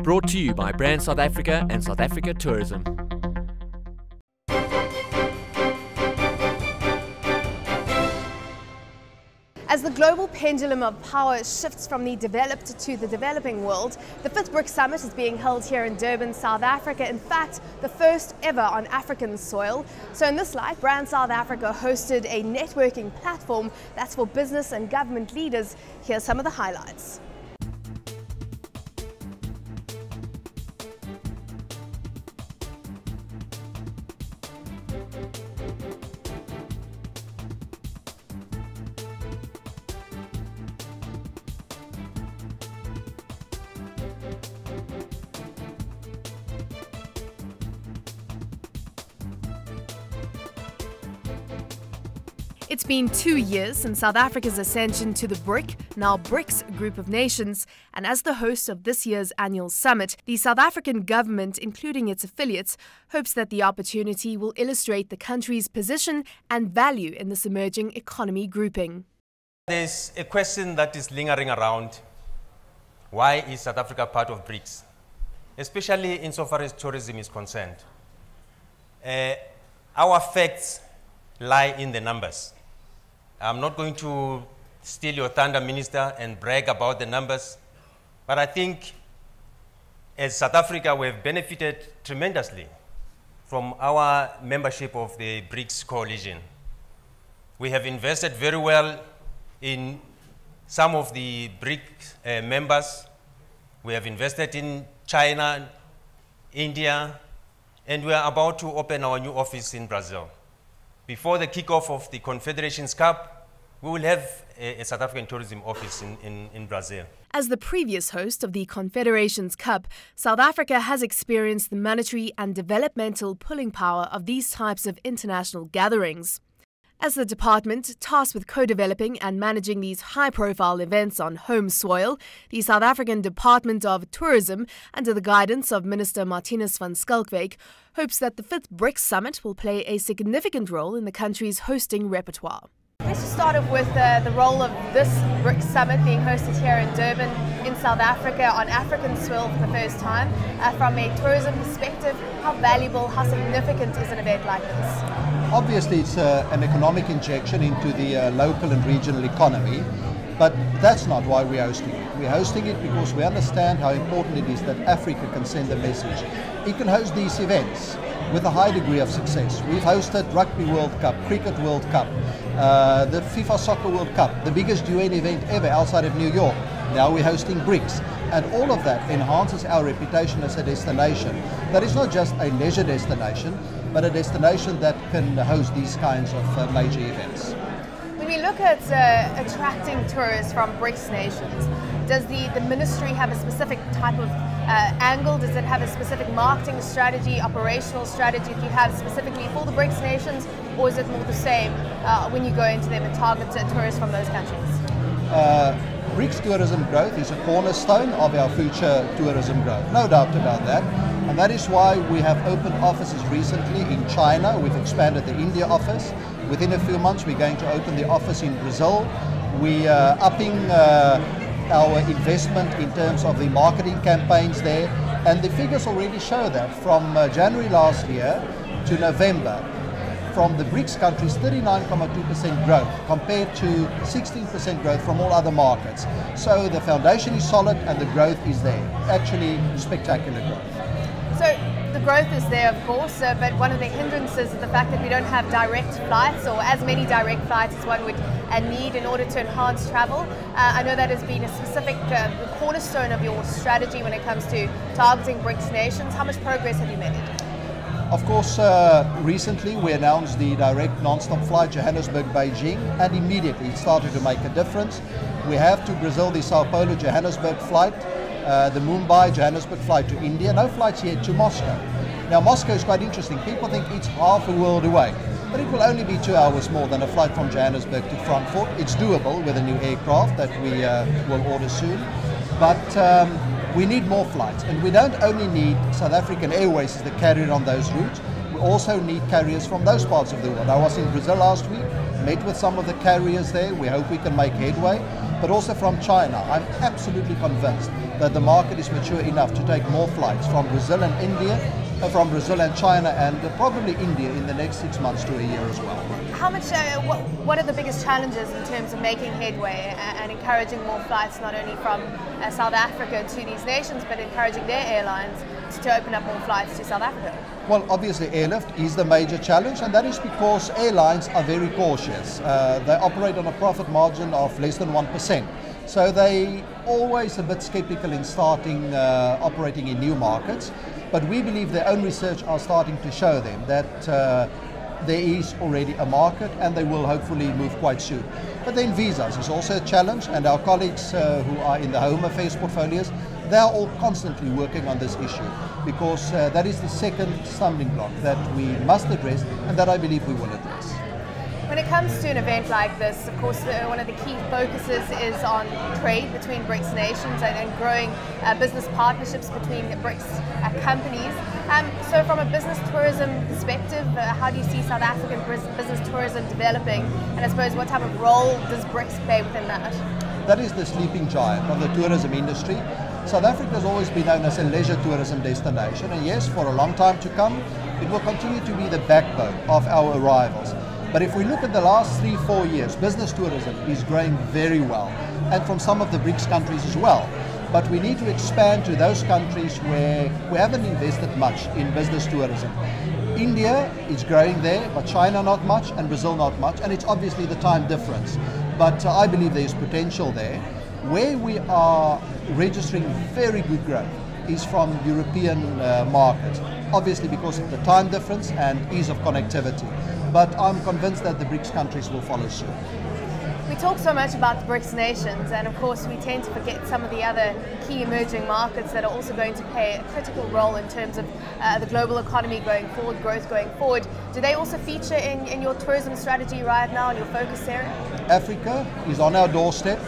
Brought to you by Brand South Africa and South Africa Tourism. As the global pendulum of power shifts from the developed to the developing world, the 5th BRICS Summit is being held here in Durban, South Africa. In fact, the first ever on African soil. So in this light, Brand South Africa hosted a networking platform that's for business and government leaders. Here's some of the highlights. It's been 2 years since South Africa's ascension to the BRIC, now BRICS group of nations, and as the host of this year's annual summit, the South African government, including its affiliates, hopes that the opportunity will illustrate the country's position and value in this emerging economy grouping. There's a question that is lingering around: why is South Africa part of BRICS, especially insofar as tourism is concerned? Our facts lie in the numbers. I'm not going to steal your thunder, Minister, and brag about the numbers, but I think as South Africa, we have benefited tremendously from our membership of the BRICS coalition. We have invested very well in some of the BRICS members. We have invested in China, India, and we are about to open our new office in Brazil. Before the kickoff of the Confederations Cup, we will have a South African tourism office in Brazil. As the previous host of the Confederations Cup, South Africa has experienced the monetary and developmental pulling power of these types of international gatherings. As the department tasked with co-developing and managing these high-profile events on home soil, the South African Department of Tourism, under the guidance of Minister Martinus van Schalkwyk, hopes that the 5th BRICS Summit will play a significant role in the country's hosting repertoire. Let's just start off with the role of this BRICS Summit being hosted here in Durban in South Africa on African soil for the first time. From a tourism perspective, how valuable, how significant is an event like this? Obviously, it's an economic injection into the local and regional economy, but that's not why we're hosting it. We're hosting it because we understand how important it is that Africa can send a message. It can host these events with a high degree of success. We've hosted Rugby World Cup, Cricket World Cup, the FIFA Soccer World Cup, the biggest UN event ever outside of New York. Now we're hosting BRICS, and all of that enhances our reputation as a destination that is not just a leisure destination, but a destination that can host these kinds of major events. When we look at attracting tourists from BRICS nations, does the ministry have a specific type of angle? Does it have a specific marketing strategy, operational strategy that you have specifically for the BRICS nations, or is it more the same when you go into them and target tourists from those countries? BRICS tourism growth is a cornerstone of our future tourism growth, no doubt about that. And that is why we have opened offices recently in China. We've expanded the India office. Within a few months, we're going to open the office in Brazil. We are upping our investment in terms of the marketing campaigns there. And the figures already show that from January last year to November, from the BRICS countries, 39.2% growth compared to 16% growth from all other markets. So the foundation is solid and the growth is there. Actually, spectacular growth. So the growth is there, of course, but one of the hindrances is the fact that we don't have direct flights, or as many direct flights as one would need in order to enhance travel. I know that has been a specific cornerstone of your strategy when it comes to targeting BRICS nations. How much progress have you made? Of course, recently we announced the direct non-stop flight Johannesburg-Beijing, and immediately it started to make a difference. We have to Brazil the Sao Paulo-Johannesburg flight, the Mumbai-Johannesburg flight to India, no flights yet to Moscow. Now Moscow is quite interesting. People think it's half a world away, but it will only be 2 hours more than a flight from Johannesburg to Frankfurt. It's doable with a new aircraft that we will order soon, but we need more flights, and we don't only need South African Airways as the carrier on those routes, we also need carriers from those parts of the world. I was in Brazil last week, met with some of the carriers there. We hope we can make headway, but also from China. I'm absolutely convinced that the market is mature enough to take more flights from Brazil and India, from Brazil and China, and probably India in the next 6 months to a year as well. How much? What are the biggest challenges in terms of making headway and encouraging more flights, not only from South Africa to these nations, but encouraging their airlines to open up more flights to South Africa? Well, obviously airlift is the major challenge, and that is because airlines are very cautious. They operate on a profit margin of less than 1%. So they always a bit skeptical in starting operating in new markets. But we believe their own research are starting to show them that there is already a market, and they will hopefully move quite soon. But then visas is also a challenge, and our colleagues who are in the Home Affairs portfolios, they are all constantly working on this issue, because that is the second stumbling block that we must address, and that I believe we will address. When it comes to an event like this, of course, one of the key focuses is on trade between BRICS nations and growing business partnerships between BRICS companies. So from a business tourism perspective, how do you see South African business tourism developing? And I suppose what type of role does BRICS play within that? That is the sleeping giant of the tourism industry. South Africa has always been known as a leisure tourism destination, and yes, for a long time to come, it will continue to be the backbone of our arrivals. But if we look at the last 3-4 years, business tourism is growing very well, and from some of the BRICS countries as well. But we need to expand to those countries where we haven't invested much in business tourism. India is growing there, but China not much, and Brazil not much, and it's obviously the time difference. But I believe there is potential there. Where we are registering very good growth is from European markets, obviously because of the time difference and ease of connectivity. But I'm convinced that the BRICS countries will follow suit. We talk so much about the BRICS nations, and of course we tend to forget some of the other key emerging markets that are also going to play a critical role in terms of the global economy going forward, growth going forward. Do they also feature in your tourism strategy right now, in your focus area? Africa is on our doorstep.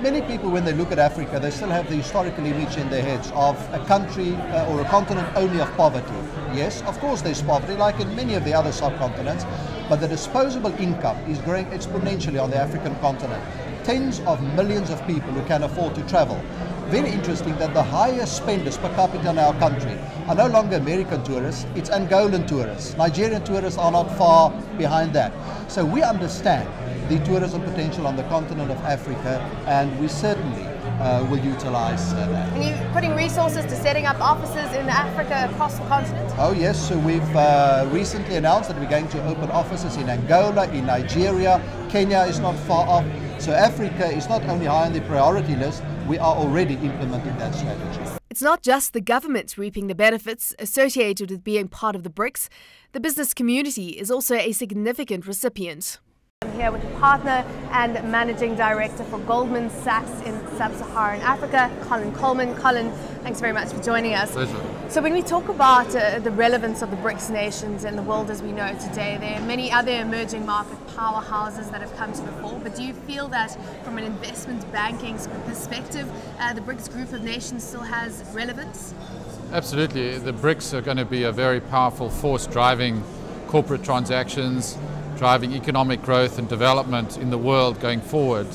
Many people, when they look at Africa, they still have the historical image in their heads of a country or a continent only of poverty. Yes, of course there's poverty, like in many of the other subcontinents, but the disposable income is growing exponentially on the African continent. Tens of millions of people who can afford to travel. Very interesting that the highest spenders per capita in our country are no longer American tourists, it's Angolan tourists. Nigerian tourists are not far behind that. So we understand the tourism potential on the continent of Africa, and we certainly will utilize that. And you're putting resources to setting up offices in Africa across the continent? Oh yes, so we've recently announced that we're going to open offices in Angola, in Nigeria. Kenya is not far off. So Africa is not only high on the priority list, we are already implementing that strategy. It's not just the government reaping the benefits associated with being part of the BRICS. The business community is also a significant recipient. I'm here with a partner and managing director for Goldman Sachs in Sub-Saharan Africa, Colin Coleman. Colin, thanks very much for joining us. Pleasure. So when we talk about the relevance of the BRICS nations in the world as we know it today, there are many other emerging market powerhouses that have come to the fore, but do you feel that from an investment banking perspective, the BRICS group of nations still has relevance? Absolutely. The BRICS are going to be a very powerful force driving corporate transactions, driving economic growth and development in the world going forward.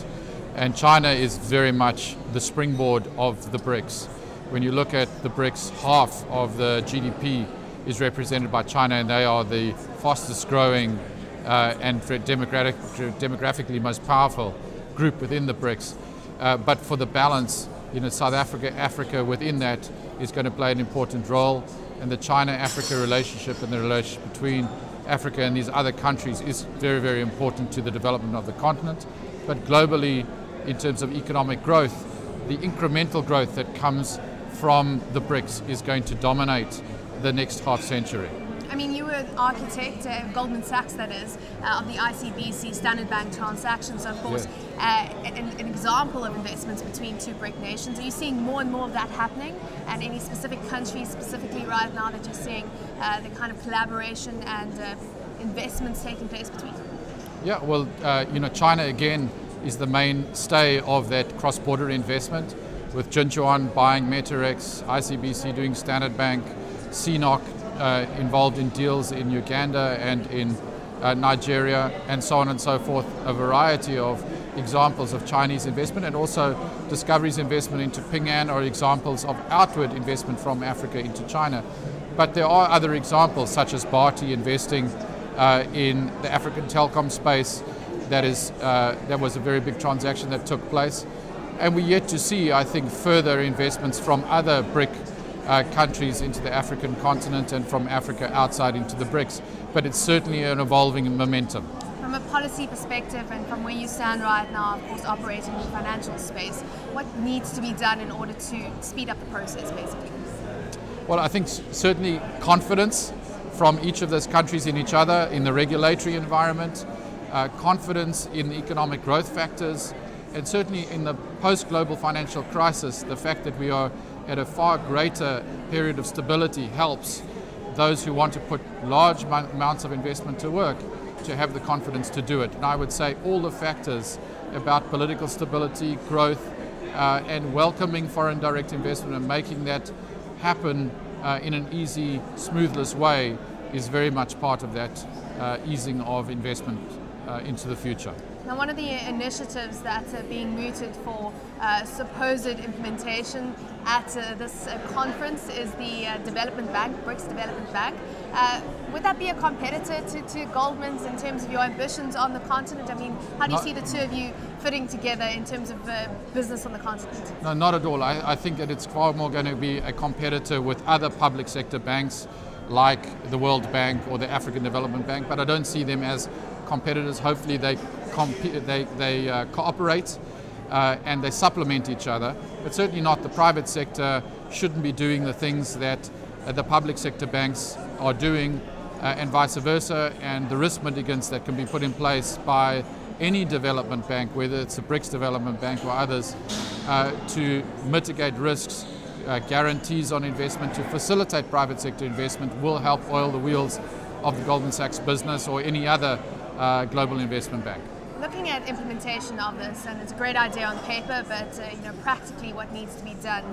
And China is very much the springboard of the BRICS. When you look at the BRICS, half of the GDP is represented by China, and they are the fastest growing and demographically most powerful group within the BRICS. But for the balance, South Africa within that is going to play an important role, and the China-Africa relationship and the relationship between Africa and these other countries is very, very important to the development of the continent. But globally, in terms of economic growth, the incremental growth that comes from the BRICS is going to dominate the next half century. I mean, you were an architect, Goldman Sachs that is, of the ICBC Standard Bank transactions, of course, an example of investments between two BRIC nations. Are you seeing more and more of that happening? And any specific countries specifically right now that you're seeing the kind of collaboration and investments taking place between? Yeah, well, China again is the mainstay of that cross-border investment, with Jinchuan buying Metarex, ICBC doing Standard Bank, CNOC involved in deals in Uganda and in Nigeria, and so on and so forth. A variety of examples of Chinese investment, and also Discovery's investment into Ping An are examples of outward investment from Africa into China. But there are other examples, such as Bharti investing in the African telecom space. That was a very big transaction that took place. And we're yet to see, I think, further investments from other BRIC countries into the African continent and from Africa outside into the BRICS. But it's certainly an evolving momentum. From a policy perspective and from where you stand right now, of course, operating in the financial space, what needs to be done in order to speed up the process, basically? Well, I think certainly confidence from each of those countries in each other, in the regulatory environment, confidence in the economic growth factors, and certainly in the post-global financial crisis, the fact that we are at a far greater period of stability helps those who want to put large amounts of investment to work to have the confidence to do it. And I would say all the factors about political stability, growth, and welcoming foreign direct investment and making that happen in an easy, smoothless way is very much part of that easing of investment into the future. Now, one of the initiatives that are being mooted for supposed implementation at this conference is the Development Bank, BRICS Development Bank. Would that be a competitor to Goldman's in terms of your ambitions on the continent? I mean, how do you see the two of you fitting together in terms of business on the continent? No, not at all. I think that it's far more going to be a competitor with other public sector banks like the World Bank or the African Development Bank, but I don't see them as competitors. Hopefully they cooperate and they supplement each other, but certainly not the private sector shouldn't be doing the things that the public sector banks are doing and vice versa, and the risk mitigants that can be put in place by any development bank, whether it's the BRICS Development Bank or others, to mitigate risks, guarantees on investment, to facilitate private sector investment will help oil the wheels of the Goldman Sachs business or any other global investment bank. Looking at implementation of this, and it's a great idea on paper, but practically what needs to be done.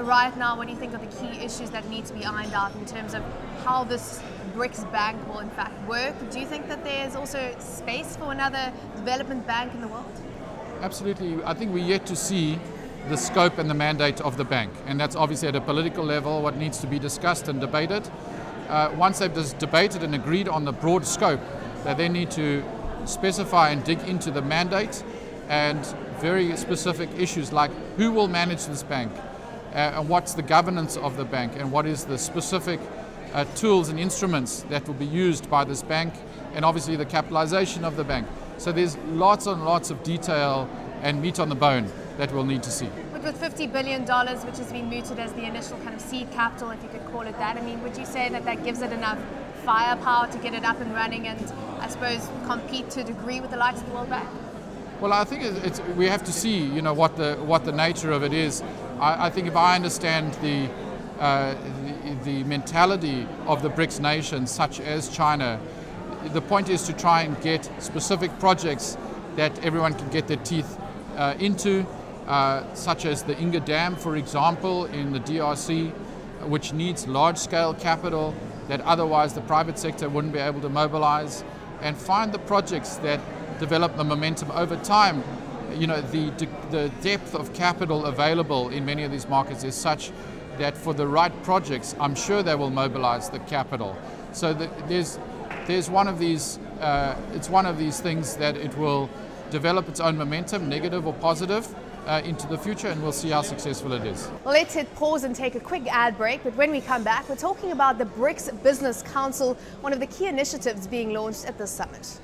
Right now, what do you think are the key issues that need to be ironed out in terms of how this BRICS bank will in fact work? Do you think that there's also space for another development bank in the world? Absolutely. I think we're yet to see the scope and the mandate of the bank, and that's obviously at a political level what needs to be discussed and debated. Once they've debated and agreed on the broad scope, they then need to specify and dig into the mandate and very specific issues like who will manage this bank and what's the governance of the bank and what is the specific tools and instruments that will be used by this bank, and obviously the capitalization of the bank. So there's lots and lots of detail and meat on the bone that we'll need to see. With $50 billion, which has been mooted as the initial kind of seed capital, if you could call it that, I mean, would you say that that gives it enough firepower to get it up and running and, I suppose, compete to a degree with the likes of the World Bank? Well, I think we have to see, what the nature of it is. I think if I understand the mentality of the BRICS nations, such as China, the point is to try and get specific projects that everyone can get their teeth into, such as the Inga Dam, for example, in the DRC, which needs large-scale capital that otherwise the private sector wouldn't be able to mobilize, and find the projects that develop the momentum over time. The depth of capital available in many of these markets is such that for the right projects, I'm sure they will mobilize the capital. So there's one of these, it's one of these things that it will develop its own momentum, negative or positive, into the future, and we'll see how successful it is. Well, let's hit pause and take a quick ad break, but when we come back, we're talking about the BRICS Business Council, one of the key initiatives being launched at this summit.